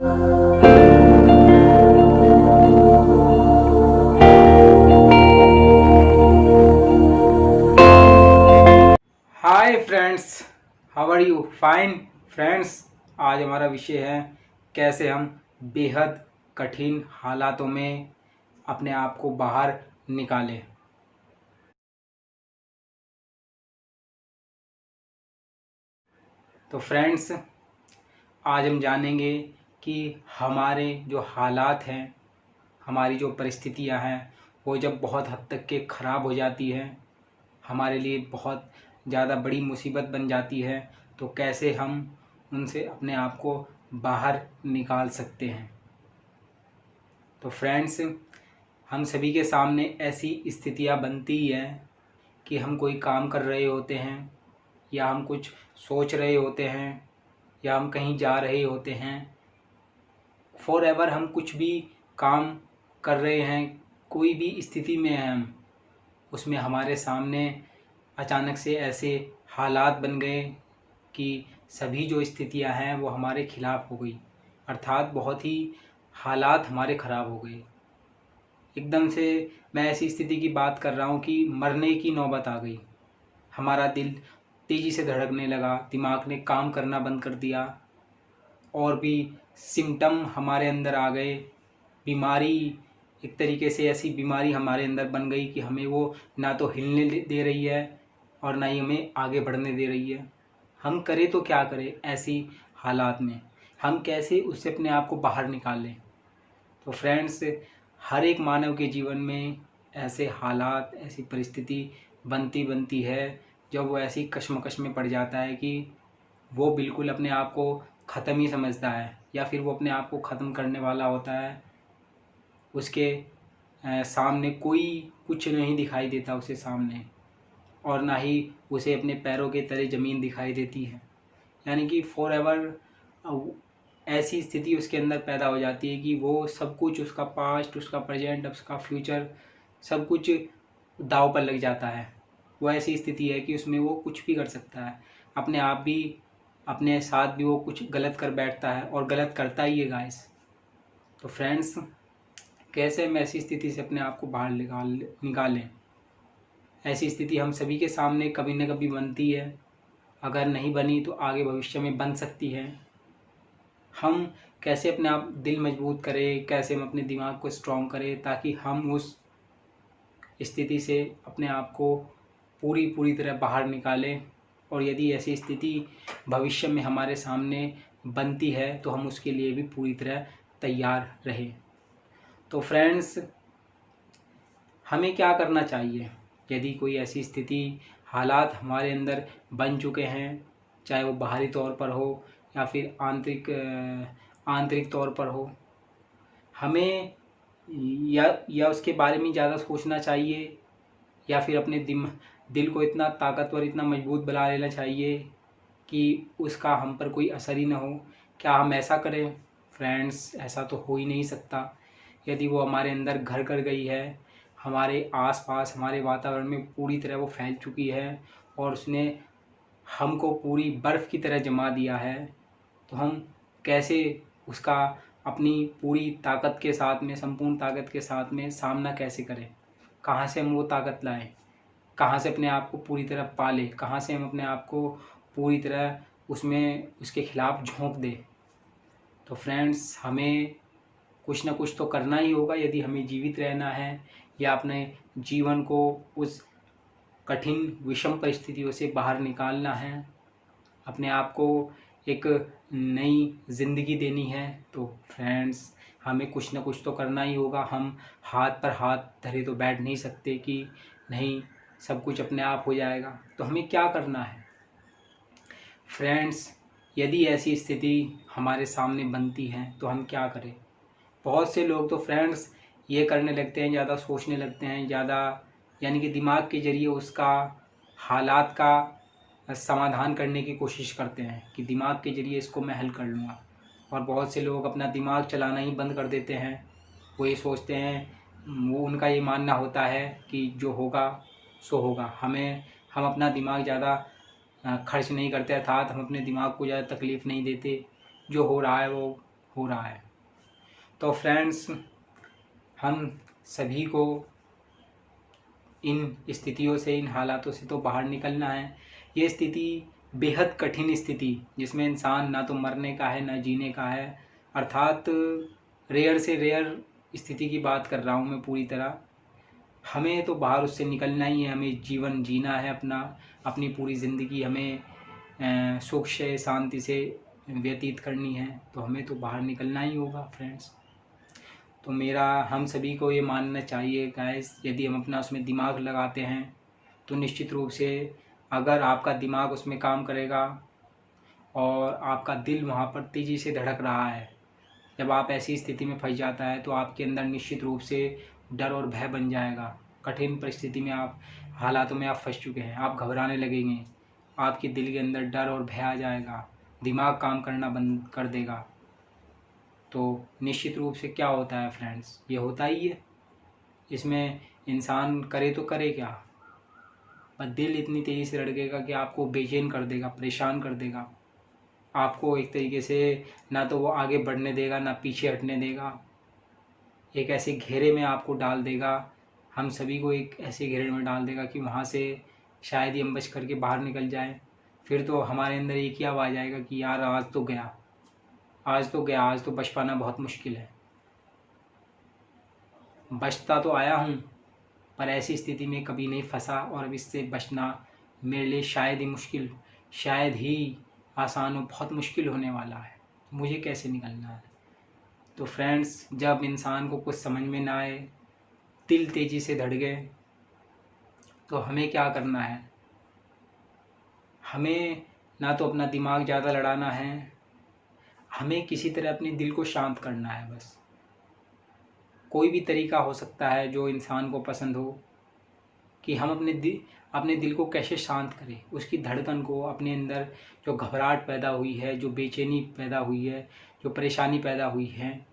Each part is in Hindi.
Hi friends, how are you? Fine friends. आज हमारा विषय है कैसे हम बेहद कठिन हालातों में अपने आप को बाहर निकालें। तो फ्रेंड्स, आज हम जानेंगे कि हमारे जो हालात हैं, हमारी जो परिस्थितियां हैं, वो जब बहुत हद तक के ख़राब हो जाती हैं, हमारे लिए बहुत ज़्यादा बड़ी मुसीबत बन जाती है, तो कैसे हम उनसे अपने आप को बाहर निकाल सकते हैं। तो फ्रेंड्स, हम सभी के सामने ऐसी स्थितियां बनती हैं कि हम कोई काम कर रहे होते हैं, या हम कुछ सोच रहे होते हैं, या हम कहीं जा रहे होते हैं। फॉर एवर हम कुछ भी काम कर रहे हैं, कोई भी स्थिति में हैं हम, उसमें हमारे सामने अचानक से ऐसे हालात बन गए कि सभी जो स्थितियां हैं वो हमारे खिलाफ हो गई, अर्थात बहुत ही हालात हमारे ख़राब हो गए एकदम से। मैं ऐसी स्थिति की बात कर रहा हूँ कि मरने की नौबत आ गई। हमारा दिल तेज़ी से धड़कने लगा, दिमाग ने काम करना बंद कर दिया, और भी सिम्टम हमारे अंदर आ गए। बीमारी, एक तरीके से ऐसी बीमारी हमारे अंदर बन गई कि हमें वो ना तो हिलने दे रही है और ना ही हमें आगे बढ़ने दे रही है। हम करें तो क्या करें ऐसी हालात में? हम कैसे उससे अपने आप को बाहर निकालें? तो फ्रेंड्स, हर एक मानव के जीवन में ऐसे हालात, ऐसी परिस्थिति बनती है जब वो ऐसी कश्मकश में पड़ जाता है कि वो बिल्कुल अपने आप को ख़त्म ही समझता है, या फिर वो अपने आप को ख़त्म करने वाला होता है। उसके सामने कोई कुछ नहीं दिखाई देता उसे सामने, और ना ही उसे अपने पैरों के तले ज़मीन दिखाई देती है। यानी कि फॉर एवर ऐसी स्थिति उसके अंदर पैदा हो जाती है कि वो सब कुछ, उसका पास्ट, उसका प्रेजेंट, उसका फ्यूचर, सब कुछ दांव पर लग जाता है। वो ऐसी स्थिति है कि उसमें वो कुछ भी कर सकता है, अपने आप भी, अपने साथ भी वो कुछ गलत कर बैठता है, और गलत करता ही है गाइस। तो फ्रेंड्स, कैसे हम ऐसी स्थिति से अपने आप को बाहर निकालें? ऐसी स्थिति हम सभी के सामने कभी न कभी बनती है, अगर नहीं बनी तो आगे भविष्य में बन सकती है। हम कैसे अपने आप दिल मजबूत करें, कैसे हम अपने दिमाग को स्ट्रॉन्ग करें, ताकि हम उस स्थिति से अपने आप को पूरी तरह बाहर निकालें। और यदि ऐसी स्थिति भविष्य में हमारे सामने बनती है तो हम उसके लिए भी पूरी तरह तैयार रहें। तो फ्रेंड्स, हमें क्या करना चाहिए यदि कोई ऐसी स्थिति, हालात हमारे अंदर बन चुके हैं, चाहे वो बाहरी तौर पर हो या फिर आंतरिक तौर पर हो? हमें या उसके बारे में ज़्यादा सोचना चाहिए, या फिर अपने दिल को इतना ताकतवर, इतना मजबूत बना लेना चाहिए कि उसका हम पर कोई असर ही ना हो? क्या हम ऐसा करें? फ्रेंड्स, ऐसा तो हो ही नहीं सकता। यदि वो हमारे अंदर घर कर गई है, हमारे आसपास, हमारे वातावरण में पूरी तरह वो फैल चुकी है, और उसने हमको पूरी बर्फ़ की तरह जमा दिया है, तो हम कैसे उसका अपनी पूरी ताकत के साथ में, संपूर्ण ताकत के साथ में सामना कैसे करें? कहाँ से हम वो ताकत लाएं? कहाँ से अपने आप को पूरी तरह पालें? कहाँ से हम अपने आप को पूरी तरह उसमें, उसके खिलाफ़ झोंक दें? तो फ्रेंड्स, हमें कुछ ना कुछ तो करना ही होगा यदि हमें जीवित रहना है, या अपने जीवन को उस कठिन विषम परिस्थितियों से बाहर निकालना है, अपने आप को एक नई ज़िंदगी देनी है। तो फ्रेंड्स, हमें कुछ ना कुछ तो करना ही होगा। हम हाथ पर हाथ धरे तो बैठ नहीं सकते कि नहीं, सब कुछ अपने आप हो जाएगा। तो हमें क्या करना है फ्रेंड्स? यदि ऐसी स्थिति हमारे सामने बनती है तो हम क्या करें? बहुत से लोग तो फ्रेंड्स ये करने लगते हैं, ज़्यादा सोचने लगते हैं, ज़्यादा, यानी कि दिमाग के ज़रिए उसका, हालात का समाधान करने की कोशिश करते हैं कि दिमाग के ज़रिए इसको मैं हल कर लूँगा। और बहुत से लोग अपना दिमाग चलाना ही बंद कर देते हैं। वो ये सोचते हैं, वो उनका ये मानना होता है कि जो होगा सो होगा। हम अपना दिमाग ज़्यादा खर्च नहीं करते, अर्थात हम अपने दिमाग को ज़्यादा तकलीफ़ नहीं देते। जो हो रहा है वो हो रहा है। तो फ्रेंड्स, हम सभी को इन स्थितियों से, इन हालातों से तो बाहर निकलना है। ये स्थिति बेहद कठिन स्थिति, जिसमें इंसान ना तो मरने का है ना जीने का है, अर्थात रेयर से रेयर स्थिति की बात कर रहा हूँ मैं पूरी तरह। हमें तो बाहर उससे निकलना ही है, हमें जीवन जीना है अपना, अपनी पूरी ज़िंदगी हमें सुख से शांति से व्यतीत करनी है, तो हमें तो बाहर निकलना ही होगा फ्रेंड्स। तो मेरा हम सभी को ये मानना चाहिए गाइस, यदि हम अपना उसमें दिमाग लगाते हैं तो निश्चित रूप से अगर आपका दिमाग उसमें काम करेगा और आपका दिल वहाँ पर तेज़ी से धड़क रहा है, जब आप ऐसी स्थिति में फंस जाता है तो आपके अंदर निश्चित रूप से डर और भय बन जाएगा। कठिन परिस्थिति में आप, हालातों में आप फंस चुके हैं, आप घबराने लगेंगे, आपके दिल के अंदर डर और भय आ जाएगा, दिमाग काम करना बंद कर देगा। तो निश्चित रूप से क्या होता है फ्रेंड्स, ये होता ही है। इसमें इंसान करे तो करे क्या, बस दिल इतनी तेज़ी से धड़केगा कि आपको बेचैन कर देगा, परेशान कर देगा, आपको एक तरीके से ना तो वो आगे बढ़ने देगा ना पीछे हटने देगा, एक ऐसे घेरे में आपको डाल देगा, हम सभी को एक ऐसे घेरे में डाल देगा कि वहाँ से शायद ही हम बच करके बाहर निकल जाएं। फिर तो हमारे अंदर एक ही आवाज़ आएगा कि यार आज तो गया, आज तो गया, आज तो बच पाना बहुत मुश्किल है। बचता तो आया हूँ, पर ऐसी स्थिति में कभी नहीं फंसा, और अब इससे बचना मेरे लिए शायद ही मुश्किल, शायद ही आसान हो, बहुत मुश्किल होने वाला है। मुझे कैसे निकलना है? तो फ्रेंड्स, जब इंसान को कुछ समझ में ना आए, दिल तेज़ी से धड़के, तो हमें क्या करना है? हमें ना तो अपना दिमाग ज़्यादा लड़ाना है, हमें किसी तरह अपने दिल को शांत करना है बस। कोई भी तरीका हो सकता है जो इंसान को पसंद हो, कि हम अपने दिल को कैसे शांत करें, उसकी धड़कन को, अपने अंदर जो घबराहट पैदा हुई है, जो बेचैनी पैदा हुई है, जो परेशानी पैदा हुई है,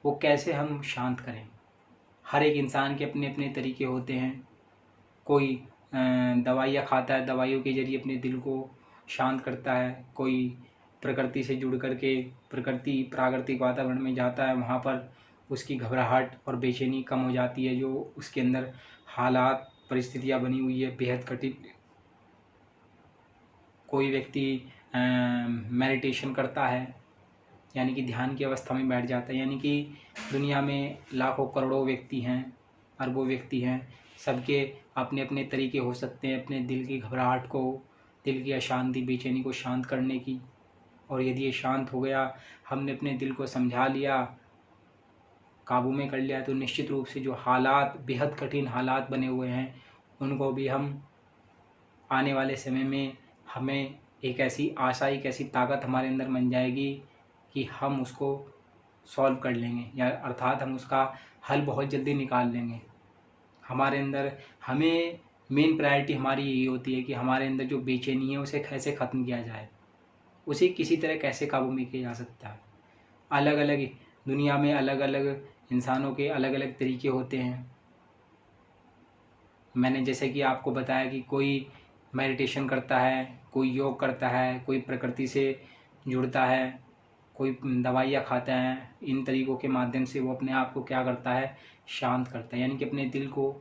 वो कैसे हम शांत करें। हर एक इंसान के अपने अपने तरीके होते हैं। कोई दवाइयाँ खाता है, दवाइयों के ज़रिए अपने दिल को शांत करता है, कोई प्रकृति से जुड़ करके प्राकृतिक वातावरण में जाता है, वहाँ पर उसकी घबराहट और बेचैनी कम हो जाती है, जो उसके अंदर हालात परिस्थितियाँ बनी हुई है बेहद कठिन। कोई व्यक्ति मेडिटेशन करता है, यानी कि ध्यान की अवस्था में बैठ जाता है, यानी कि दुनिया में लाखों करोड़ों व्यक्ति हैं, अरबों व्यक्ति हैं, सबके अपने अपने तरीके हो सकते हैं अपने दिल की घबराहट को, दिल की अशांति बेचैनी को शांत करने की। और यदि ये शांत हो गया, हमने अपने दिल को समझा लिया, काबू में कर लिया, तो निश्चित रूप से जो हालात, बेहद कठिन हालात बने हुए हैं, उनको भी हम आने वाले समय में, हमें एक ऐसी आशा, एक ऐसी ताकत हमारे अंदर बन जाएगी कि हम उसको सॉल्व कर लेंगे, या अर्थात हम उसका हल बहुत जल्दी निकाल लेंगे। हमारे अंदर, हमें मेन प्रायोरिटी हमारी यही होती है कि हमारे अंदर जो बेचैनी है उसे कैसे ख़त्म किया जाए, उसे किसी तरह कैसे काबू में किया जा सकता है। अलग अलग दुनिया में अलग अलग इंसानों के अलग अलग तरीके होते हैं। मैंने जैसे कि आपको बताया कि कोई मेडिटेशन करता है, कोई योग करता है, कोई प्रकृति से जुड़ता है, कोई दवाइयाँ खाता है। इन तरीक़ों के माध्यम से वो अपने आप को क्या करता है, शांत करता है, यानी कि अपने दिल को,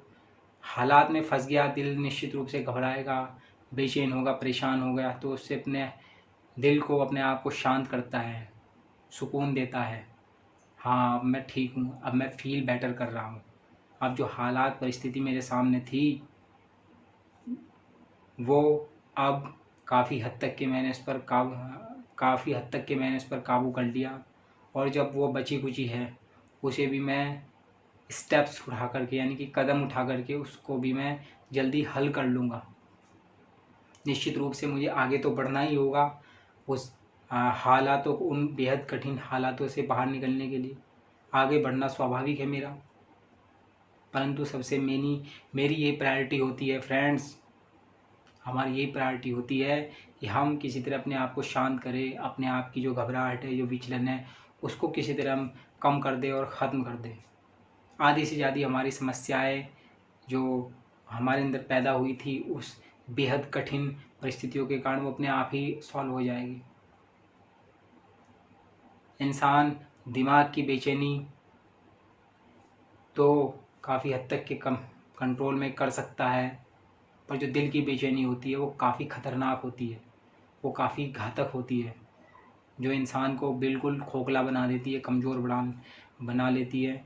हालात में फंस गया दिल निश्चित रूप से घबराएगा, बेचैन होगा, परेशान हो गया, तो उससे अपने दिल को, अपने आप को शांत करता है, सुकून देता है। हाँ, अब मैं ठीक हूँ, अब मैं फील बेटर कर रहा हूँ, अब जो हालात परिस्थिति मेरे सामने थी वो अब काफ़ी हद तक के मैंने इस पर काबू कर लिया। और जब वो बची कुची है उसे भी मैं स्टेप्स उठा करके, यानी कि कदम उठा करके उसको भी मैं जल्दी हल कर लूँगा। निश्चित रूप से मुझे आगे तो बढ़ना ही होगा, उस हालातों को, उन बेहद कठिन हालातों से बाहर निकलने के लिए आगे बढ़ना स्वाभाविक है मेरा। परंतु सबसे मेरी ये प्रायोरिटी होती है फ्रेंड्स, हमारी यही प्रायोरिटी होती है कि हम किसी तरह अपने आप को शांत करें, अपने आप की जो घबराहट है, जो विचलन है, उसको किसी तरह हम कम कर दें और ख़त्म कर दें। आधी से ज़्यादा हमारी समस्याएं जो हमारे अंदर पैदा हुई थी उस बेहद कठिन परिस्थितियों के कारण, वो अपने आप ही सॉल्व हो जाएगी। इंसान दिमाग की बेचैनी तो काफ़ी हद तक के कम कंट्रोल में कर सकता है, पर जो दिल की बेचैनी होती है वो काफ़ी ख़तरनाक होती है, वो काफ़ी घातक होती है, जो इंसान को बिल्कुल खोखला बना देती है, कमज़ोर बना लेती है।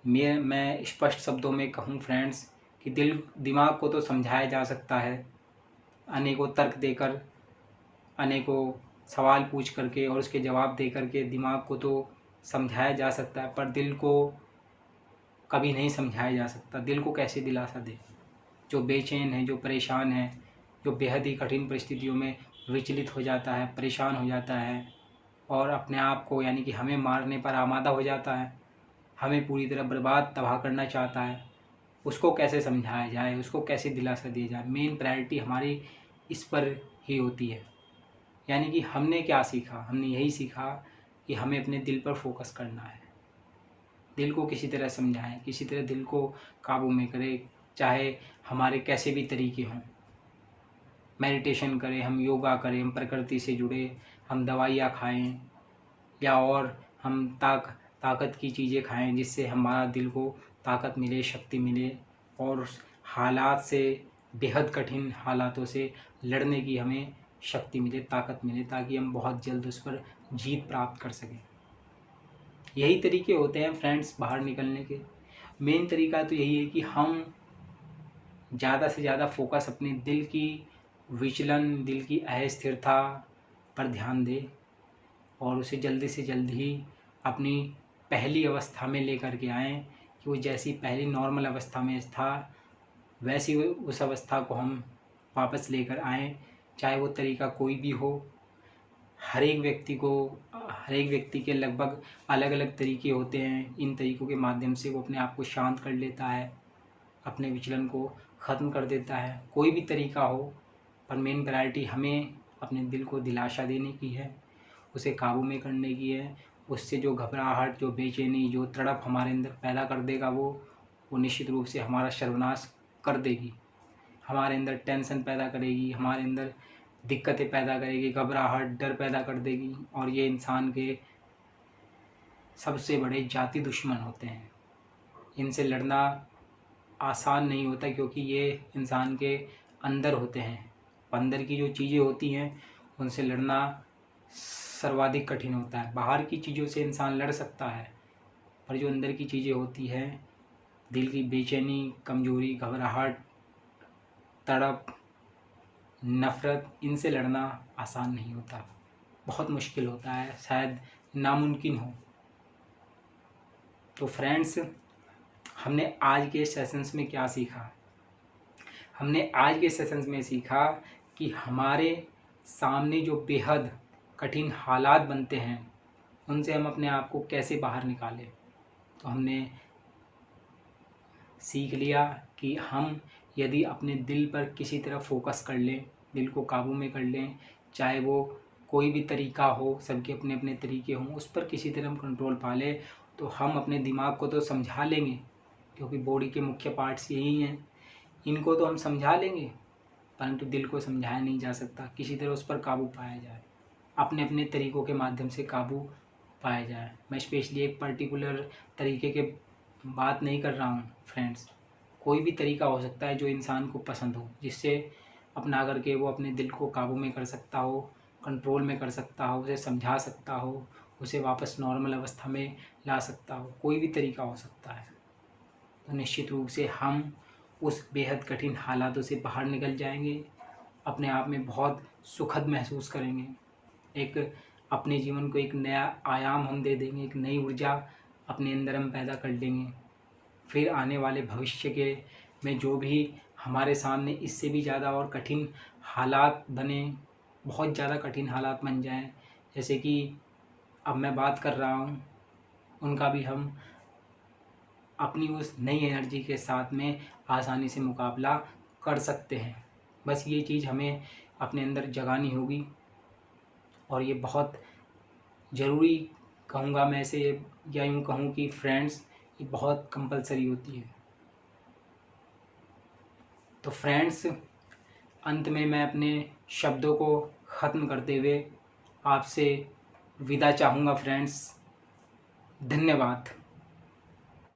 मैं स्पष्ट शब्दों में कहूँ फ्रेंड्स कि दिमाग को तो समझाया जा सकता है, अनेकों तर्क देकर, अनेकों सवाल पूछ करके और उसके जवाब दे करके दिमाग को तो समझाया जा सकता है, पर दिल को कभी नहीं समझाया जा सकता। दिल को कैसे दिलासा दे? जो बेचैन है, जो परेशान है, जो बेहद ही कठिन परिस्थितियों में विचलित हो जाता है, परेशान हो जाता है और अपने आप को यानी कि हमें मारने पर आमादा हो जाता है, हमें पूरी तरह बर्बाद तबाह करना चाहता है, उसको कैसे समझाया जाए, उसको कैसे दिलासा दिया जाए? मेन प्रायोरिटी हमारी इस पर ही होती है। यानी कि हमने क्या सीखा? हमने यही सीखा कि हमें अपने दिल पर फोकस करना है, दिल को किसी तरह समझाएं, किसी तरह दिल को काबू में करें, चाहे हमारे कैसे भी तरीके हों। मेडिटेशन करें, हम योगा करें, हम प्रकृति से जुड़े, हम दवाइयाँ खाएं या और हम ताकत की चीज़ें खाएं जिससे हमारा दिल को ताकत मिले, शक्ति मिले और उस हालात से, बेहद कठिन हालातों से लड़ने की हमें शक्ति मिले, ताकत मिले, ताकि हम बहुत जल्द उस पर जीत प्राप्त कर सकें। यही तरीके होते हैं फ्रेंड्स बाहर निकलने के। मेन तरीका तो यही है कि हम ज़्यादा से ज़्यादा फोकस अपने दिल की विचलन, दिल की अस्थिरता पर ध्यान दें और उसे जल्दी से जल्द ही अपनी पहली अवस्था में लेकर के आएँ कि वो जैसी पहली नॉर्मल अवस्था में था वैसी उस अवस्था को हम वापस लेकर आएँ, चाहे वो तरीका कोई भी हो। हर एक व्यक्ति के लगभग अलग अलग तरीके होते हैं। इन तरीक़ों के माध्यम से वो अपने आप को शांत कर लेता है, अपने विचलन को ख़त्म कर देता है। कोई भी तरीका हो, पर मेन प्रायोरिटी हमें अपने दिल को दिलासा देने की है, उसे काबू में करने की है। उससे जो घबराहट, जो बेचैनी, जो तड़प हमारे अंदर पैदा कर देगा वो निश्चित रूप से हमारा सर्वनाश कर देगी, हमारे अंदर टेंशन पैदा करेगी, हमारे अंदर दिक्कतें पैदा करेगी, घबराहट, डर पैदा कर देगी और ये इंसान के सबसे बड़े जाति दुश्मन होते हैं। इनसे लड़ना आसान नहीं होता क्योंकि ये इंसान के अंदर होते हैं। अंदर की जो चीज़ें होती हैं उनसे लड़ना सर्वाधिक कठिन होता है। बाहर की चीज़ों से इंसान लड़ सकता है, पर जो अंदर की चीज़ें होती हैं, दिल की बेचैनी, कमज़ोरी, घबराहट, तड़प, नफ़रत, इनसे लड़ना आसान नहीं होता, बहुत मुश्किल होता है, शायद नामुमकिन हो। तो फ्रेंड्स, हमने आज के सेशंस में क्या सीखा? हमने आज के सेशंस में सीखा कि हमारे सामने जो बेहद कठिन हालात बनते हैं उनसे हम अपने आप को कैसे बाहर निकालें। तो हमने सीख लिया कि हम यदि अपने दिल पर किसी तरह फोकस कर लें, दिल को काबू में कर लें, चाहे वो कोई भी तरीका हो, सबके अपने अपने तरीके हों, उस पर किसी तरह हम कंट्रोल पा लें तो हम अपने दिमाग को तो समझा लेंगे, क्योंकि बॉडी के मुख्य पार्ट्स यही हैं, इनको तो हम समझा लेंगे, परंतु दिल को समझाया नहीं जा सकता। किसी तरह उस पर काबू पाया जाए, अपने अपने तरीक़ों के माध्यम से काबू पाया जाए। मैं स्पेशली एक पर्टिकुलर तरीके के बात नहीं कर रहा हूँ फ्रेंड्स, कोई भी तरीका हो सकता है जो इंसान को पसंद हो, जिससे अपना करके वो अपने दिल को काबू में कर सकता हो, कंट्रोल में कर सकता हो, उसे समझा सकता हो, उसे वापस नॉर्मल अवस्था में ला सकता हो। कोई भी तरीका हो सकता है। तो निश्चित रूप से हम उस बेहद कठिन हालातों से बाहर निकल जाएंगे, अपने आप में बहुत सुखद महसूस करेंगे, एक अपने जीवन को एक नया आयाम हम दे देंगे, एक नई ऊर्जा अपने अंदर हम पैदा कर लेंगे। फिर आने वाले भविष्य के में जो भी हमारे सामने इससे भी ज़्यादा और कठिन हालात बने, बहुत ज़्यादा कठिन हालात बन जाएं, जैसे कि अब मैं बात कर रहा हूँ, उनका भी हम अपनी उस नई एनर्जी के साथ में आसानी से मुकाबला कर सकते हैं। बस ये चीज़ हमें अपने अंदर जगानी होगी और ये बहुत ज़रूरी कहूँगा मैं इसे, या यूँ कहूँ कि फ्रेंड्स, ये बहुत कंपलसरी होती है। तो फ्रेंड्स, अंत में मैं अपने शब्दों को ख़त्म करते हुए आपसे विदा चाहूँगा फ्रेंड्स। धन्यवाद।